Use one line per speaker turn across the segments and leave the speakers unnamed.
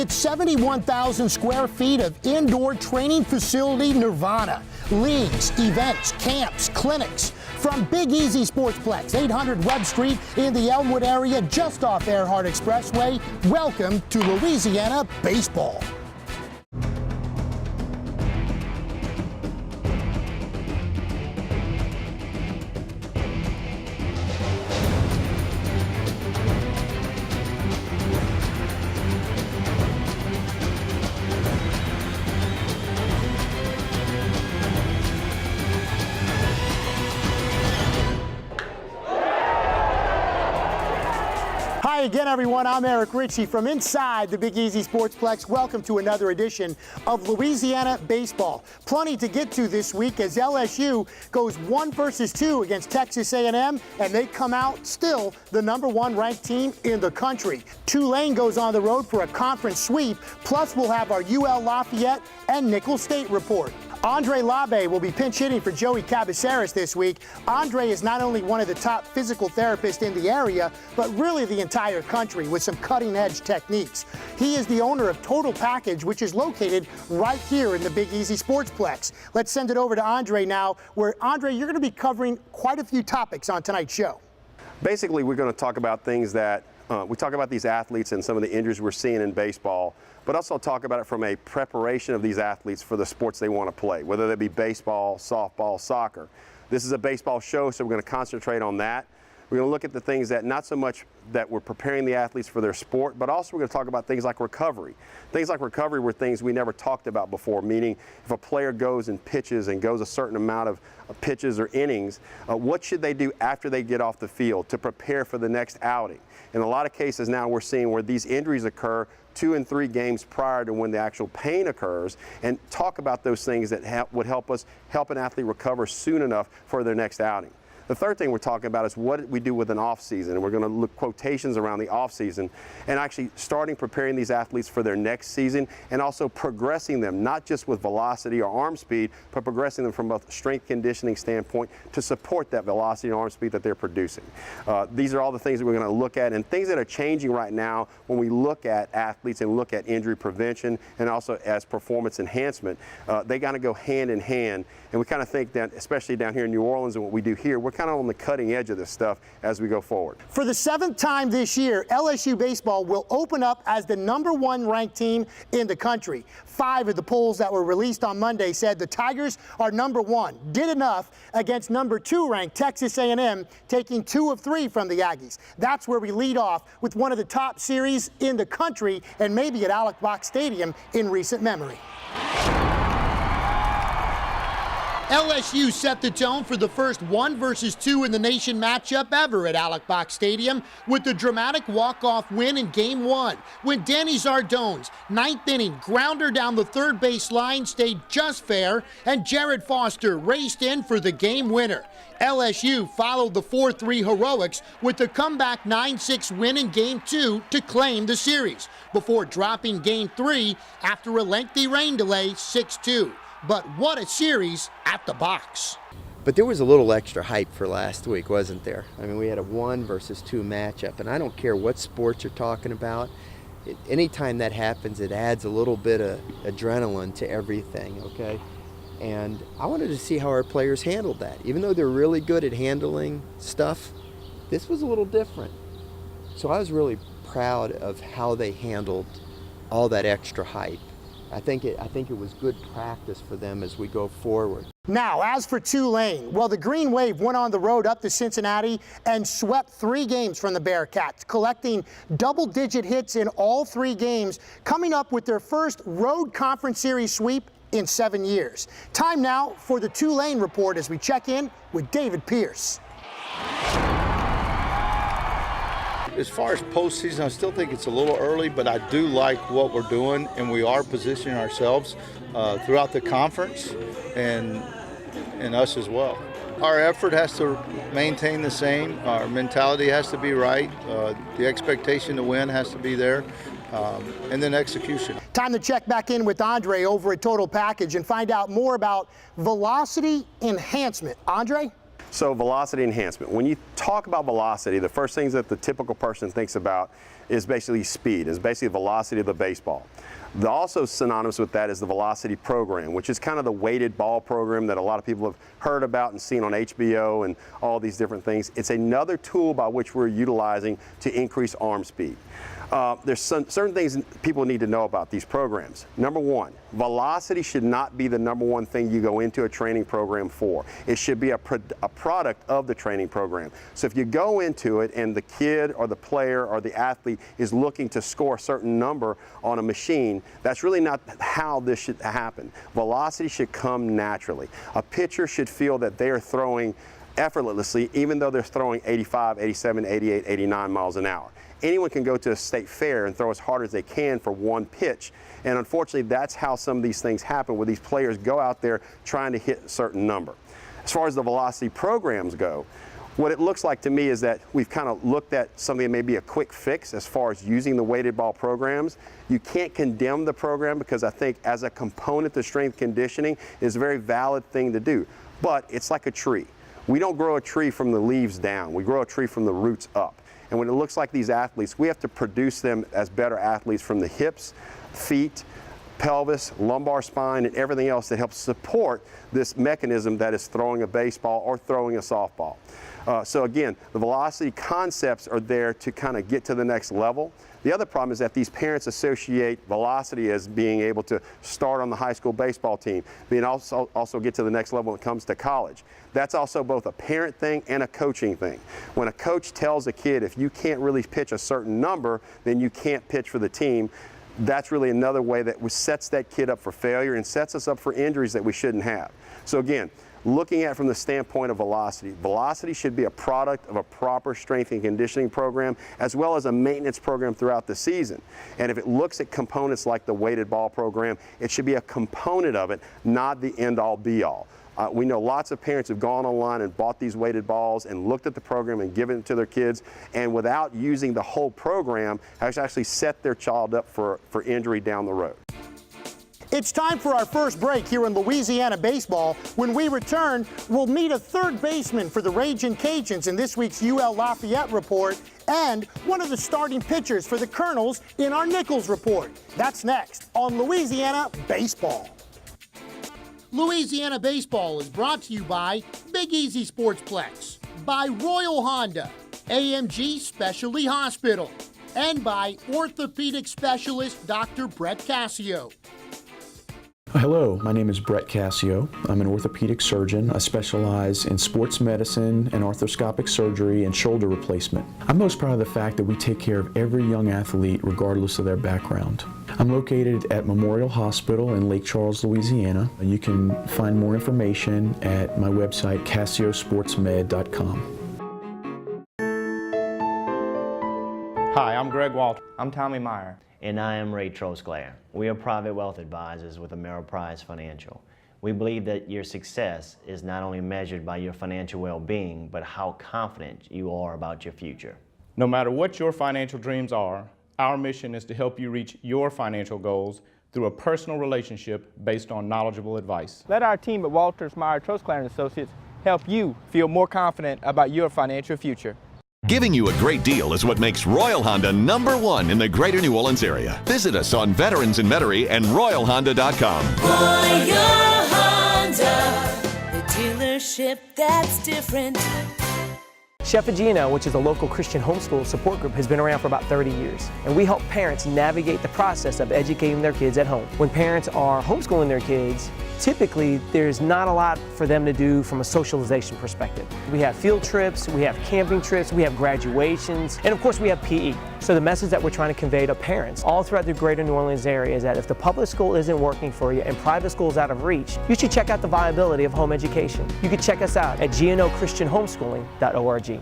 It's 71,000 square feet of indoor training facility nirvana. Leagues, events, camps, clinics. From Big Easy Sportsplex, 800 Webb Street in the Elmwood area, just off Earhart Expressway. Welcome to Louisiana baseball. Hi again, everyone. I'm Eric Ritchie from inside the Big Easy Sportsplex. Welcome to another edition of Louisiana baseball. Plenty to get to this week as LSU goes 1-2 against Texas A&M, and they come out still the #1 ranked team in the country. Tulane goes on the road for a conference sweep. Plus, we'll have our UL Lafayette and Nicholls State report. Andre Labe will be pinch hitting for Joey Cabaceres this week. Andre is not only one of the top physical therapists in the area, but really the entire country with some cutting-edge techniques. He is the owner of Total Package, which is located right here in the Big Easy Sportsplex. Let's send it over to Andre now, where, Andre, you're going to be covering quite a few topics on tonight's show.
Basically, we're going to talk about things that we talk about these athletes and some of the injuries we're seeing in baseball, but also talk about it from a preparation of these athletes for the sports they want to play, whether that be baseball, softball, soccer. This is a baseball show, so we're going to concentrate on that. We're going to look at the things that not so much that we're preparing the athletes for their sport, but also we're going to talk about things like recovery. Things like recovery were things we never talked about before, meaning if a player goes and pitches and goes a certain amount of pitches or innings, what should they do after they get off the field to prepare for the next outing? In a lot of cases now we're seeing where these injuries occur 2 and 3 games prior to when the actual pain occurs, and talk about those things that would help an athlete recover soon enough for their next outing. The third thing we're talking about is what we do with an off season, and we're going to look quotations around the off season and actually starting preparing these athletes for their next season, and also progressing them, not just with velocity or arm speed, but progressing them from a strength conditioning standpoint to support that velocity and arm speed that they're producing. These are all the things that we're going to look at, and things that are changing right now when we look at athletes and look at injury prevention and also as performance enhancement. They got to go hand in hand, and we kind of think that, especially down here in New Orleans and what we do here, we're kind of on the cutting edge of this stuff as we go forward. For the 7th time this year, LSU baseball will open up as the #1 ranked team in the country. 5 of the polls that were released on Monday said the Tigers are #1, did enough against #2 ranked Texas A&M, taking 2 of 3 from the Aggies. That's where we lead off with one of the top series in the country and maybe at Alex Box Stadium in recent memory. LSU set the tone for the first 1-2 in the nation matchup ever at Alex Box Stadium with the dramatic walk-off win in Game 1 when Danny Zardone's 9th inning grounder down the third base line stayed just fair and Jared Foster raced in for the game winner. LSU followed the 4-3 heroics with the comeback 9-6 win in Game 2 to claim the series before dropping Game 3 after a lengthy rain delay 6-2. But what a series at the box.
But there was a little extra hype for last week, wasn't there? I mean, we had a 1-2 matchup, and I don't care what sports you're talking about. Anytime that happens, it adds a little bit of adrenaline to everything, okay? And I wanted to see how our players handled that. Even though they're really good at handling stuff, this was a little different. So I was really proud of how they handled all that extra hype. I think it was good practice for them as we go forward.
Now, as for Tulane, well, the Green Wave went on the road up to Cincinnati and swept 3 games from the Bearcats, collecting double-digit hits in all 3 games, coming up with their first road conference series sweep in 7 years. Time now for the Tulane report as we check in with David Pierce.
As far as postseason, I still think it's a little early, but I do like what we're doing, and we are positioning ourselves throughout the conference and us as well. Our effort has to maintain the same. Our mentality has to be right. The expectation to win has to be there. And then execution.
Time to check back in with Andre over at Total Package and find out more about velocity enhancement. Andre?
So velocity enhancement. When you talk about velocity, the first things that the typical person thinks about is basically speed, is basically the velocity of the baseball. Also synonymous with that is the velocity program, which is kind of the weighted ball program that a lot of people have heard about and seen on HBO and all these different things. It's another tool by which we're utilizing to increase arm speed. There's certain things people need to know about these programs. Number one, velocity should not be the number one thing you go into a training program for. It should be a product of the training program. So if you go into it and the kid or the player or the athlete is looking to score a certain number on a machine, that's really not how this should happen. Velocity should come naturally. A pitcher should feel that they are throwing effortlessly, even though they're throwing 85, 87, 88, 89 miles an hour. Anyone can go to a state fair and throw as hard as they can for one pitch. And unfortunately, that's how some of these things happen, where these players go out there trying to hit a certain number. As far as the velocity programs go, what it looks like to me is that we've kind of looked at something that may be a quick fix as far as using the weighted ball programs. You can't condemn the program, because I think as a component to strength conditioning is a very valid thing to do. But it's like a tree. We don't grow a tree from the leaves down. We grow a tree from the roots up. And when it looks like these athletes, we have to produce them as better athletes from the hips, feet, pelvis, lumbar spine, and everything else that helps support this mechanism that is throwing a baseball or throwing a softball. So again, the velocity concepts are there to kind of get to the next level. The other problem is that these parents associate velocity as being able to start on the high school baseball team, being also get to the next level when it comes to college. That's also both a parent thing and a coaching thing. When a coach tells a kid, if you can't really pitch a certain number, then you can't pitch for the team, that's really another way that sets that kid up for failure and sets us up for injuries that we shouldn't have. So again, looking at it from the standpoint of velocity, velocity should be a product of a proper strength and conditioning program, as well as a maintenance program throughout the season. And if it looks at components like the weighted ball program, it should be a component of it, not the end-all be-all. We know lots of parents have gone online and bought these weighted balls and looked at the program and given it to their kids, and without using the whole program, has actually set their child up for injury down the road.
It's time for our first break here in Louisiana baseball. When we return, we'll meet a third baseman for the Ragin' Cajuns in this week's UL Lafayette report, and one of the starting pitchers for the Colonels in our Nicholls report. That's next on Louisiana Baseball. Louisiana Baseball is brought to you by Big Easy Sportsplex, by Royal Honda, AMG Specialty Hospital, and by orthopedic specialist Dr. Brett Cassio.
Hello, my name is Brett Cassio. I'm an orthopedic surgeon. I specialize in sports medicine and arthroscopic surgery and shoulder replacement. I'm most proud of the fact that we take care of every young athlete regardless of their background. I'm located at Memorial Hospital in Lake Charles, Louisiana. You can find more information at my website, CassioSportsMed.com.
Hi, I'm Greg Walter. I'm Tommy Meyer.
And I am Ray Trosclair. We are private wealth advisors with Ameriprise Financial. We believe that your success is not only measured by your financial well-being, but how confident you are about your future.
No matter what your financial dreams are, our mission is to help you reach your financial goals through a personal relationship based on knowledgeable advice.
Let our team at Walters, Meyer, Trosclair & Associates help you feel more confident about your financial future.
Giving you a great deal is what makes Royal Honda #1 in the greater New Orleans area. Visit us on Veterans in Metairie and RoyalHonda.com.
Royal Honda, the dealership that's different.
Chef Agino, which is a local Christian homeschool support group, has been around for about 30 years. And we help parents navigate the process of educating their kids at home. When parents are homeschooling their kids, typically there's not a lot for them to do from a socialization perspective. We have field trips, we have camping trips, we have graduations, and of course we have PE. So the message that we're trying to convey to parents all throughout the greater New Orleans area is that if the public school isn't working for you and private school is out of reach, you should check out the viability of home education. You can check us out at gnochristianhomeschooling.org.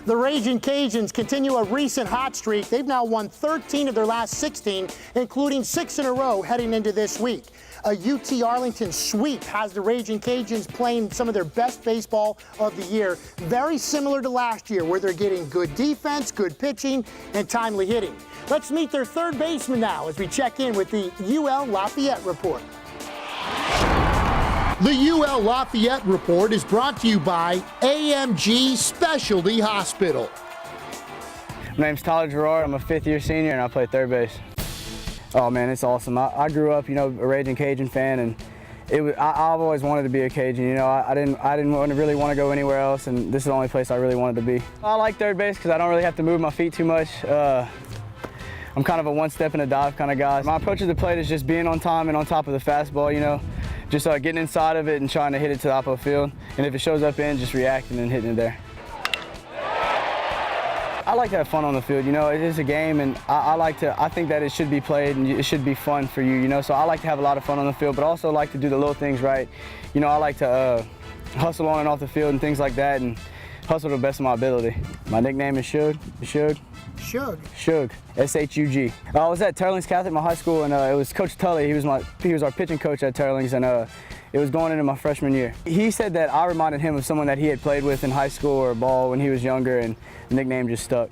The Ragin' Cajuns continue a recent hot streak. They've now won 13 of their last 16, including 6 in a row heading into this week. A UT Arlington sweep has the Ragin' Cajuns playing some of their best baseball of the year, very similar to last year, where they're getting good defense, good pitching, and timely hitting. Let's meet their third baseman now as we check in with the UL Lafayette report. The UL Lafayette Report is brought to you by AMG Specialty Hospital.
My name's Tyler Gerard. I'm a fifth-year senior, and I play third base. Oh, man, it's awesome. I grew up, a raging Cajun fan, and I've always wanted to be a Cajun. I didn't really want to go anywhere else, and this is the only place I really wanted to be. I like third base because I don't really have to move my feet too much. I'm kind of a one-step and a dive kind of guy. My approach to the plate is just being on time and on top of the fastball, just getting inside of it and trying to hit it to the opposite field. And if it shows up in, just reacting and hitting it there. I like to have fun on the field. It is a game, and I think that it should be played and it should be fun for you, So I like to have a lot of fun on the field, but also like to do the little things right. I like to hustle on and off the field and things like that, and hustle to the best of my ability. My nickname is Shug. Shug. S-H-U-G. I was at Turlings Catholic, my high school, and it was Coach Tully. He was our pitching coach at Turlings, and it was going into my freshman year. He said that I reminded him of someone that he had played with in high school or ball when he was younger, and the nickname just stuck.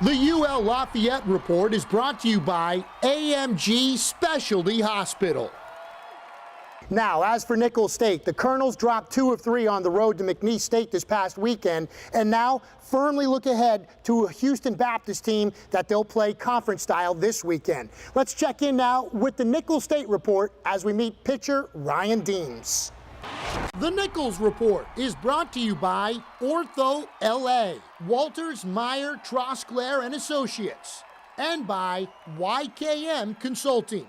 The UL Lafayette Report is brought to you by AMG Specialty Hospital. Now, as for Nicholls State, the Colonels dropped 2 of 3 on the road to McNeese State this past weekend, and now firmly look ahead to a Houston Baptist team that they'll play conference style this weekend. Let's check in now with the Nicholls State Report as we meet pitcher Ryan Deems. The Nicholls Report is brought to you by Ortho LA, Walters, Meyer, Trosclair and Associates, and by YKM Consulting.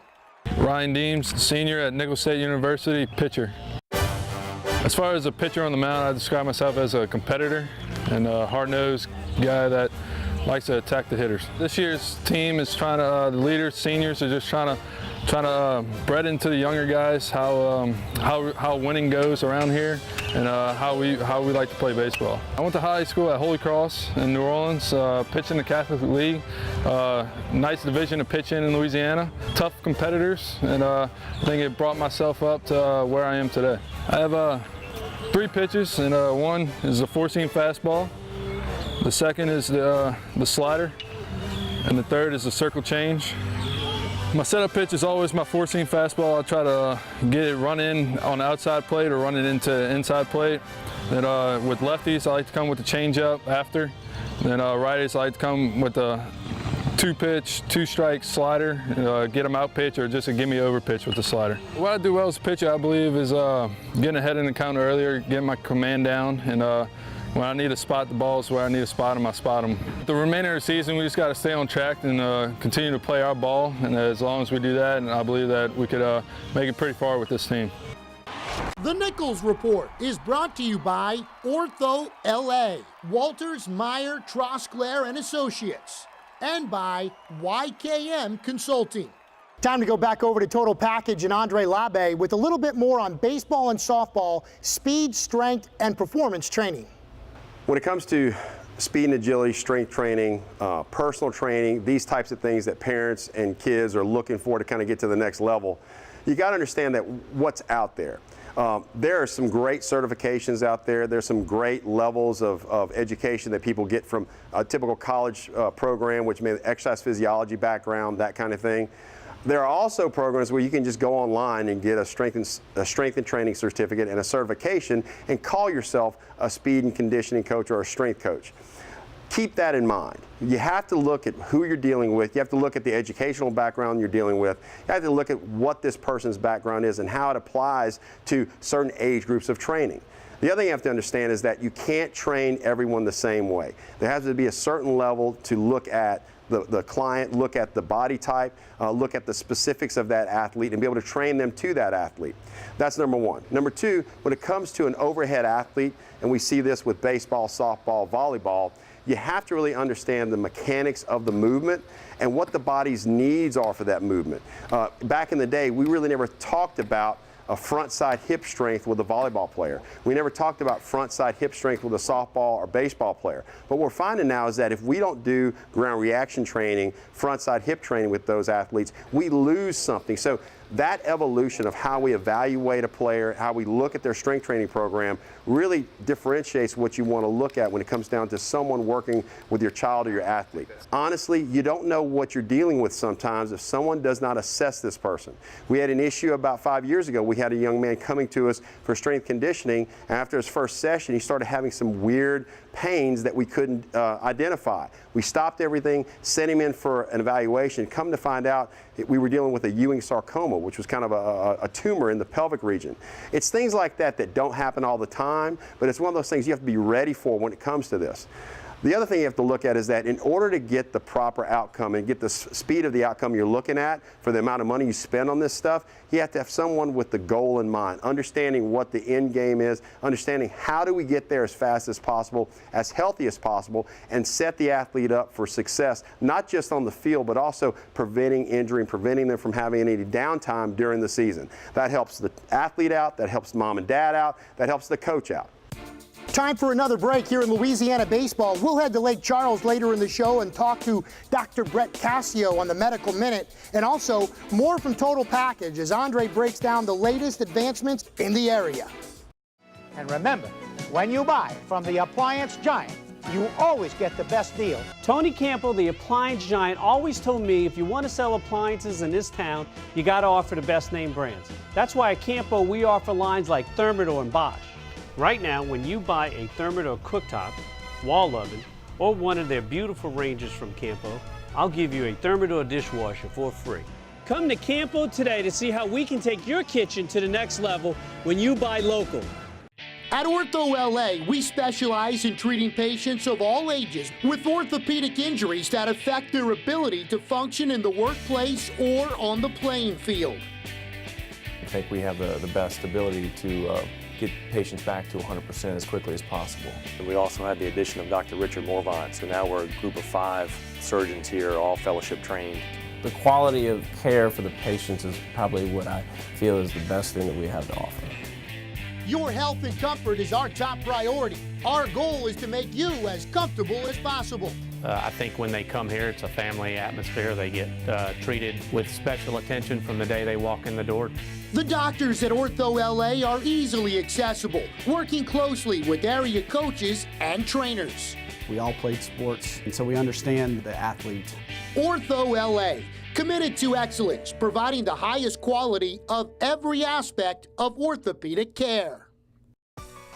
Ryan Deems, senior at Nicholls State University, pitcher. As far as a pitcher on the mound, I describe myself as a competitor and a hard-nosed guy that likes to attack the hitters. This year's team is trying to, the leaders, seniors, are just trying to bred into the younger guys how winning goes around here and how we like to play baseball. I went to high school at Holy Cross in New Orleans, pitching the Catholic League. Nice division to pitch in Louisiana. Tough competitors, and I think it brought myself up to where I am today. I have 3 pitches, and one is the 4-seam fastball. The second is the slider, and the third is the circle change. My setup pitch is always my 4-seam fastball. I try to get it run in on the outside plate or run it into inside plate. Then with lefties, I like to come with the changeup after. Then righties, I like to come with the 2-pitch, 2-strike slider, get them out pitch or just a gimme over pitch with the slider. What I do well as a pitcher, I believe, is getting ahead in the counter earlier, getting my command down, and when I need to spot the balls where I need to spot them, I spot them. The remainder of the season, we just got to stay on track and continue to play our ball. And as long as we do that, and I believe that we could make it pretty far with this team.
The Nicholls Report is brought to you by Ortho LA, Walters, Meyer, Trosclair and Associates, and by YKM Consulting. Time to go back over to Total Package and Andre Labe with a little bit more on baseball and softball, speed, strength, and performance training.
When it comes to speed and agility, strength training, personal training, these types of things that parents and kids are looking for to kind of get to the next level, you got to understand that what's out there. There are some great certifications out there. There's some great levels of education that people get from a typical college program, which may have exercise physiology background, that kind of thing. There are also programs where you can just go online and get a strength and training certificate and a certification and call yourself a speed and conditioning coach or a strength coach. Keep that in mind. You have to look at who you're dealing with. You have to look at the educational background you're dealing with. You have to look at what this person's background is and how it applies to certain age groups of training. The other thing you have to understand is that you can't train everyone the same way. There has to be a certain level to look at the client, look at the body type, look at the specifics of that athlete and be able to train them to that athlete. That's number one. Number two, when it comes to an overhead athlete, and we see this with baseball, softball, volleyball, you have to really understand the mechanics of the movement and what the body's needs are for that movement. Back in the day, we really never talked about a front side hip strength with a volleyball player. We never talked about front side hip strength with a softball or baseball player. But what we're finding now is that if we don't do ground reaction training, front side hip training with those athletes, we lose something. So that evolution of how we evaluate a player, how we look at their strength training program, really differentiates what you want to look at when it comes down to someone working with your child or your athlete. Honestly, you don't know what you're dealing with sometimes if someone does not assess this person. We had an issue about 5 years ago. We had a young man coming to us for strength conditioning. After his first session, he started having some weird pains that we couldn't identify. We stopped everything, sent him in for an evaluation. Come to find out, we were dealing with a Ewing sarcoma, which was kind of a tumor in the pelvic region. It's things like that that don't happen all the time, but it's one of those things you have to be ready for when it comes to this. The other thing you have to look at is that in order to get the proper outcome and get the speed of the outcome you're looking at for the amount of money you spend on this stuff, you have to have someone with the goal in mind, understanding what the end game is, understanding how do we get there as fast as possible, as healthy as possible, and set the athlete up for success, not just on the field, but also preventing injury and preventing them from having any downtime during the season. That helps the athlete out, that helps mom and dad out, that helps the coach out.
Time for another break here in Louisiana baseball. We'll head to Lake Charles later in the show and talk to Dr. Brett Cassio on the Medical Minute, and also more from Total Package as Andre breaks down the latest advancements in the area.
And remember, when you buy from the appliance giant, you always get the best deal.
Tony Campo, the appliance giant, always told me if you want to sell appliances in this town, you got to offer the best name brands. That's why at Campo we offer lines like Thermador and Bosch. Right now, when you buy a Thermador cooktop, wall oven, or one of their beautiful ranges from Campo, I'll give you a Thermador dishwasher for free. Come to Campo today to see how we can take your kitchen to the next level when you buy local.
At Ortho LA, we specialize in treating patients of all ages with orthopedic injuries that affect their ability to function in the workplace or on the playing field.
I think we have the best ability to get patients back to 100% as quickly as possible. And we also had the addition of Dr. Richard Morvant, so now we're a group of 5 surgeons here, all fellowship trained.
The quality of care for the patients is probably what I feel is the best thing that we have to offer.
Your health and comfort is our top priority. Our goal is to make you as comfortable as possible.
I think when they come here, it's a family atmosphere. They get treated with special attention from the day they walk in the door.
The doctors at Ortho LA are easily accessible, working closely with area coaches and trainers.
We all played sports, and so we understand the athlete.
Ortho LA, committed to excellence, providing the highest quality of every aspect of orthopedic care.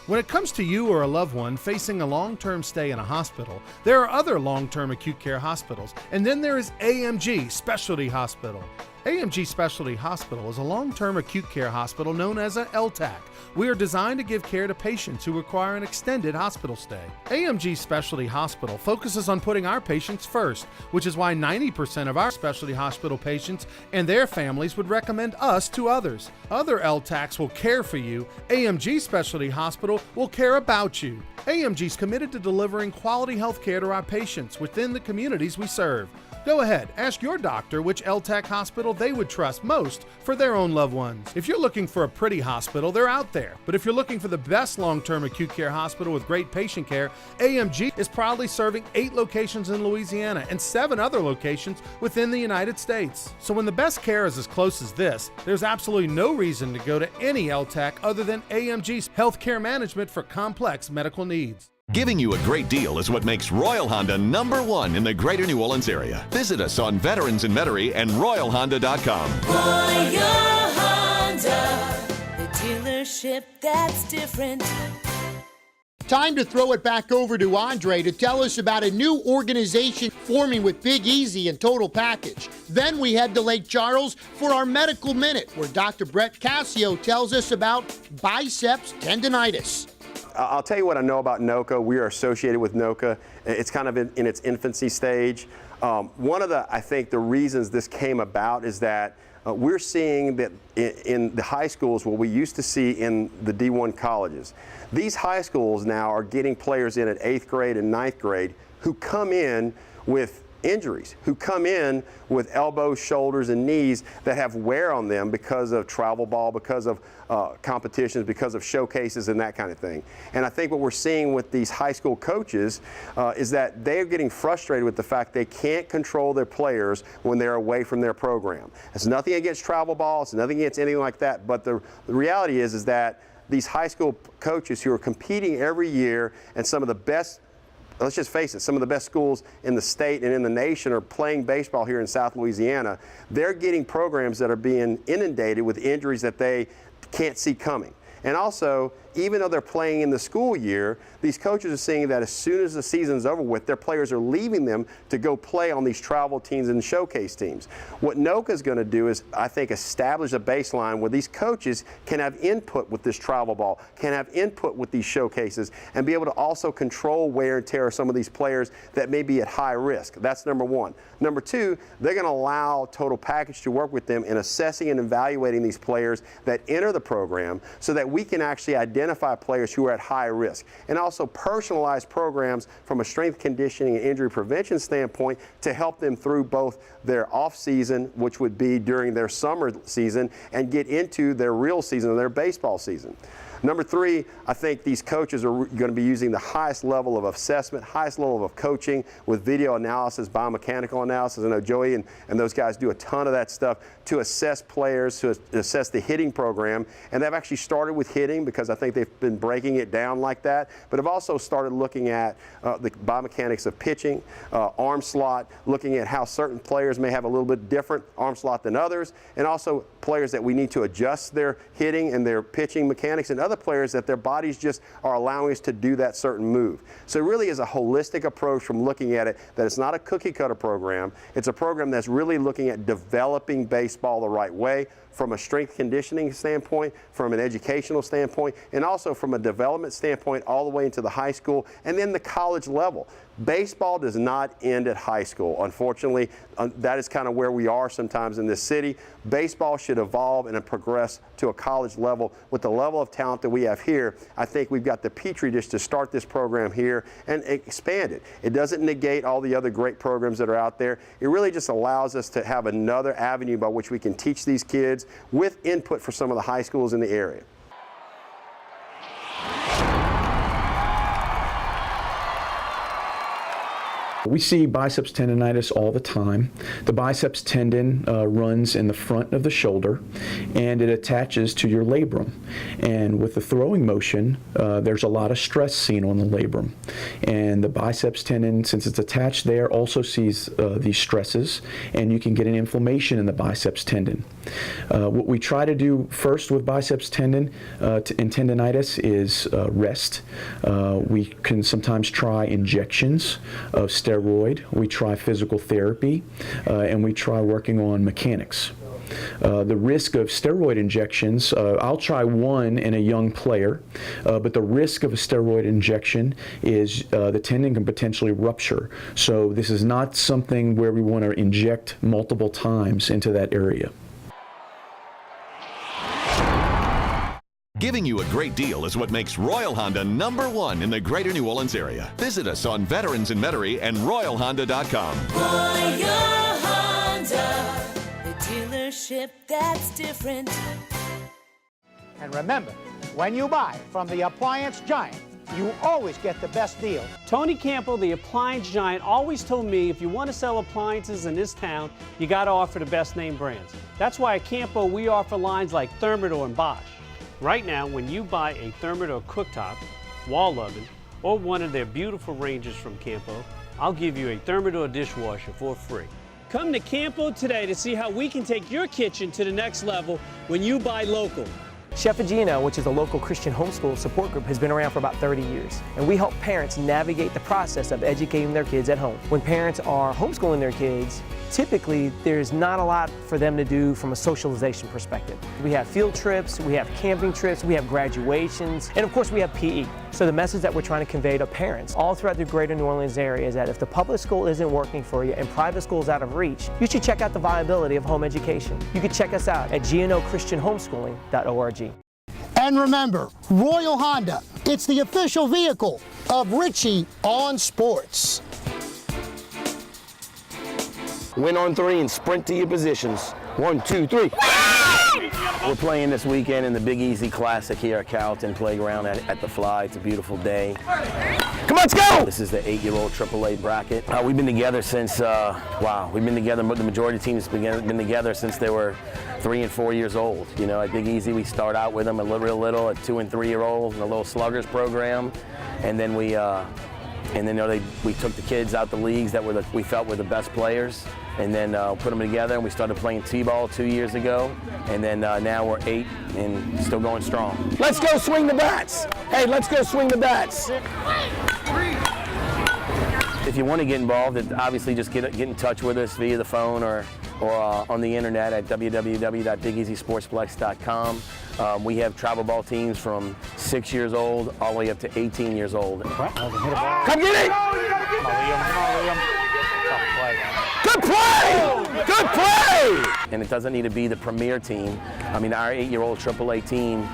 When it comes to you or a loved one facing a long-term stay in a hospital, there are other long-term acute care hospitals, and then there is AMG Specialty Hospital. AMG Specialty Hospital is a long-term acute care hospital known as a LTAC. We are designed to give care to patients who require an extended hospital stay. AMG Specialty Hospital focuses on putting our patients first, which is why 90% of our specialty hospital patients and their families would recommend us to others. Other LTACs will care for you. AMG Specialty Hospital will care about you. AMG is committed to delivering quality health care to our patients within the communities we serve. Go ahead, ask your doctor which LTAC hospital they would trust most for their own loved ones. If you're looking for a pretty hospital, they're out there. But if you're looking for the best long-term acute care hospital with great patient care, AMG is proudly serving 8 locations in Louisiana and 7 other locations within the United States. So when the best care is as close as this, there's absolutely no reason to go to any LTAC other than AMG's healthcare management for complex medical needs.
Giving you a great deal is what makes Royal Honda #1 in the greater New Orleans area. Visit us on Veterans in Metairie and RoyalHonda.com.
Royal Honda, the dealership that's different.
Time to throw it back over to Andre to tell us about a new organization forming with Big Easy and Total Package. Then we head to Lake Charles for our Medical Minute, where Dr. Brett Cassio tells us about biceps tendonitis.
I'll tell you what I know about NOCA. We are associated with NOCA. It's kind of in its infancy stage. One of the, I think, the reasons this came about is that we're seeing that in the high schools, what we used to see in the D1 colleges. These high schools now are getting players in at 8th grade and 9th grade who come in with injuries, who come in with elbows, shoulders, and knees that have wear on them because of travel ball, because of competitions, because of showcases and that kind of thing. And I think what we're seeing with these high school coaches is that they're getting frustrated with the fact they can't control their players when they're away from their program. It's nothing against travel ball, it's nothing against anything like that, but the reality is that these high school coaches who are competing every year, and some of the best, let's just face it, some of the best schools in the state and in the nation are playing baseball here in South Louisiana. They're getting programs that are being inundated with injuries that they can't see coming. And also, even though they're playing in the school year, these coaches are seeing that as soon as the season's over with, their players are leaving them to go play on these travel teams and showcase teams. What NOCA is going to do is, I think, establish a baseline where these coaches can have input with this travel ball, can have input with these showcases, and be able to also control wear and tear of some of these players that may be at high risk. That's number one. Number two, they're going to allow Total Package to work with them in assessing and evaluating these players that enter the program so that we can actually identify players who are at high risk, and also personalize programs from a strength conditioning and injury prevention standpoint to help them through both their off season, which would be during their summer season, and get into their real season, their baseball season. Number three, I think these coaches are going to be using the highest level of assessment, highest level of coaching with video analysis, biomechanical analysis. I know Joey and those guys do a ton of that stuff to assess players, to assess the hitting program. And they've actually started with hitting because I think they've been breaking it down like that. But have also started looking at the biomechanics of pitching, arm slot, looking at how certain players may have a little bit different arm slot than others, and also players that we need to adjust their hitting and their pitching mechanics, and other players that their bodies just are allowing us to do that certain move. So it really is a holistic approach from looking at it, that it's not a cookie cutter program. It's a program that's really looking at developing baseball the right way, from a strength conditioning standpoint, from an educational standpoint, and also from a development standpoint all the way into the high school and then the college level. Baseball does not end at high school. Unfortunately, that is kind of where we are sometimes in this city. Baseball should evolve and progress to a college level. With the level of talent that we have here, I think we've got the petri dish to start this program here and expand it. It doesn't negate all the other great programs that are out there. It really just allows us to have another avenue by which we can teach these kids with input for some of the high schools in the area.
We see biceps tendonitis all the time. The biceps tendon runs in the front of the shoulder, and it attaches to your labrum. And with the throwing motion, there's a lot of stress seen on the labrum. And the biceps tendon, since it's attached there, also sees these stresses, and you can get an inflammation in the biceps tendon. What we try to do first with biceps tendon and tendonitis is rest. We can sometimes try injections of steroid. We try physical therapy, and we try working on mechanics. The risk of steroid injections, I'll try one in a young player, but the risk of a steroid injection is the tendon can potentially rupture. So this is not something where we want to inject multiple times into that area.
Giving you a great deal is what makes Royal Honda #1 in the greater New Orleans area. Visit us on Veterans in Metairie and RoyalHonda.com.
Royal Honda, the dealership that's different.
And remember, when you buy from the appliance giant, you always get the best deal.
Tony Campbell, the appliance giant, always told me if you want to sell appliances in this town, you got to offer the best name brands. That's why at Campo we offer lines like Thermador and Bosch. Right now, when you buy a Thermador cooktop, wall oven, or one of their beautiful ranges from Campo, I'll give you a Thermador dishwasher for free. Come to Campo today to see how we can take your kitchen to the next level when you buy local.
Chef Agino, which is a local Christian homeschool support group, has been around for about 30 years. And we help parents navigate the process of educating their kids at home. When parents are homeschooling their kids, typically there's not a lot for them to do from a socialization perspective. We have field trips, we have camping trips, we have graduations, and of course we have PE. So the message that we're trying to convey to parents all throughout the greater New Orleans area is that if the public school isn't working for you and private school is out of reach, you should check out the viability of home education. You can check us out at gnochristianhomeschooling.org.
And remember, Royal Honda, it's the official vehicle of Richie on Sports.
Win on three and sprint to your positions. 1, 2, 3. We're playing this weekend in the Big Easy Classic here at Carrollton Playground at the Fly. It's a beautiful day. Come on, let's go! This is the 8-year-old AAA bracket. We've been together since, we've been together, the majority of teams have been together since they were 3 and 4 years old. You know, at Big Easy, we start out with them a little at 2 and 3 year olds in a little sluggers program. And then we took the kids out the leagues that we felt were the best players, and then put them together, and we started playing T-ball 2 years ago, and then now we're 8 and still going strong. Let's go swing the bats! Hey, let's go swing the bats! If you want to get involved, obviously just get in touch with us via the phone or on the internet at www.bigeasysportsplex.com. We have travel ball teams from 6 years old all the way up to 18 years old. Come get it! Good play! Good play! And it doesn't need to be the premier team. I mean, our 8-year-old AAA team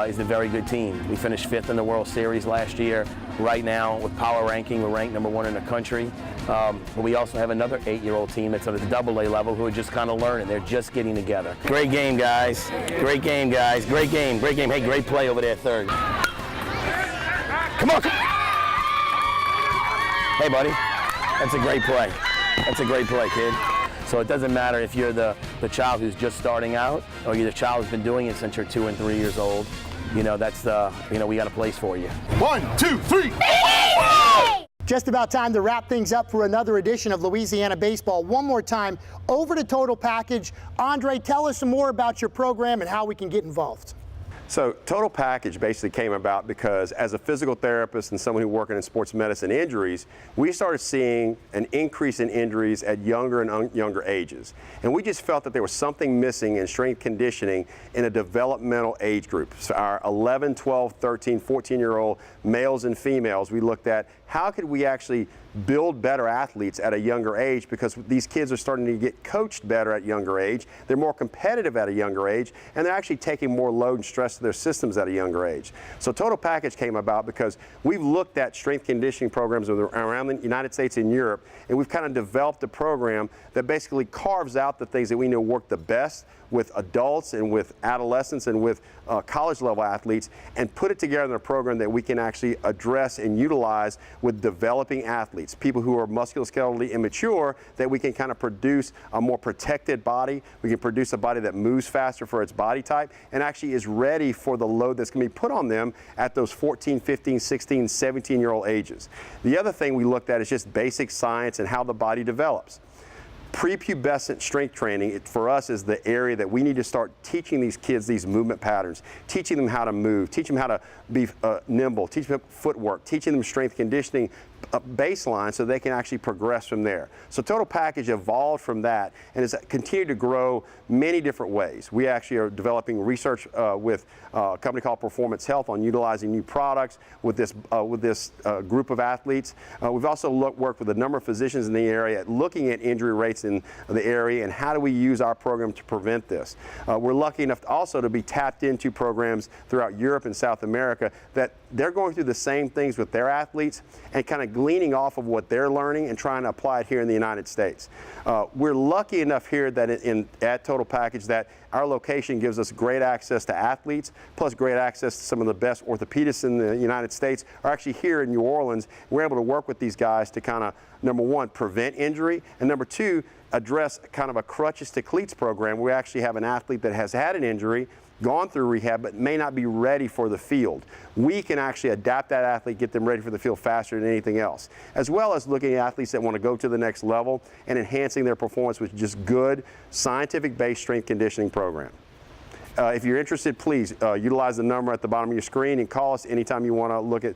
is a very good team. We finished 5th in the World Series last year. Right now, with power ranking, we're ranked #1 in the country. But we also have another 8-year-old team that's at the AA level who are just kind of learning. They're just getting together. Great game, guys. Great game, guys. Great game. Great game. Hey, great play over there, third. Come on. Hey, buddy. That's a great play. That's a great play, kid. So it doesn't matter if you're the child who's just starting out or you're the child who's been doing it since you're 2 and 3 years old. You know, we got a place for you. 1, 2, 3.
Just about time to wrap things up for another edition of Louisiana Baseball. One more time, over to Total Package. Andre, tell us some more about your program and how we can get involved.
So Total Package basically came about because as a physical therapist and someone who working in sports medicine injuries, we started seeing an increase in injuries at younger and younger ages. And we just felt that there was something missing in strength conditioning in a developmental age group. So our 11, 12, 13, 14-year-old males and females, we looked at how could we actually build better athletes at a younger age, because these kids are starting to get coached better at younger age. They're more competitive at a younger age, and they're actually taking more load and stress to their systems at a younger age. So Total Package came about because we've looked at strength conditioning programs around the United States and Europe, and we've kind of developed a program that basically carves out the things that we know work the best with adults and with adolescents and with college level athletes, and put it together in a program that we can actually address and utilize with developing athletes, people who are musculoskeletally immature, that we can kind of produce a more protected body. We can produce a body that moves faster for its body type and actually is ready for the load that's going to be put on them at those 14, 15, 16, 17-year-old ages. The other thing we looked at is just basic science and how the body develops. Prepubescent strength training, for us, is the area that we need to start teaching these kids these movement patterns, teaching them how to move, teaching them how to be nimble, teaching them footwork, teaching them strength conditioning baseline so they can actually progress from there. So Total Package evolved from that and has continued to grow many different ways. We actually are developing research with a company called Performance Health on utilizing new products with this group of athletes. We've also worked with a number of physicians in the area at looking at injury rates in the area and how do we use our program to prevent this. We're lucky enough also to be tapped into programs throughout Europe and South America that they're going through the same things with their athletes and kind of gleaning off of what they're learning and trying to apply it here in the United States. We're lucky enough here that at Total Package that our location gives us great access to athletes, plus great access to some of the best orthopedists in the United States are actually here in New Orleans. We're able to work with these guys to kind of, number one, prevent injury, and number two, address kind of a crutches to cleats program. We actually have an athlete that has had an injury, gone through rehab, but may not be ready for the field. We can actually adapt that athlete, get them ready for the field faster than anything else, as well as looking at athletes that want to go to the next level and enhancing their performance with just good, scientific-based strength conditioning program. If you're interested, please utilize the number at the bottom of your screen and call us anytime you want to look at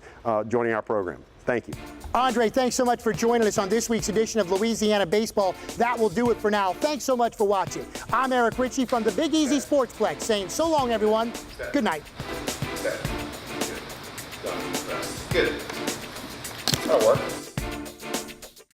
joining our program. Thank you.
Andre, thanks so much for joining us on this week's edition of Louisiana Baseball. That will do it for now. Thanks so much for watching. I'm Eric Ritchie from the Big Easy Sportsplex saying so long, everyone. Good night.
Good. That'll work.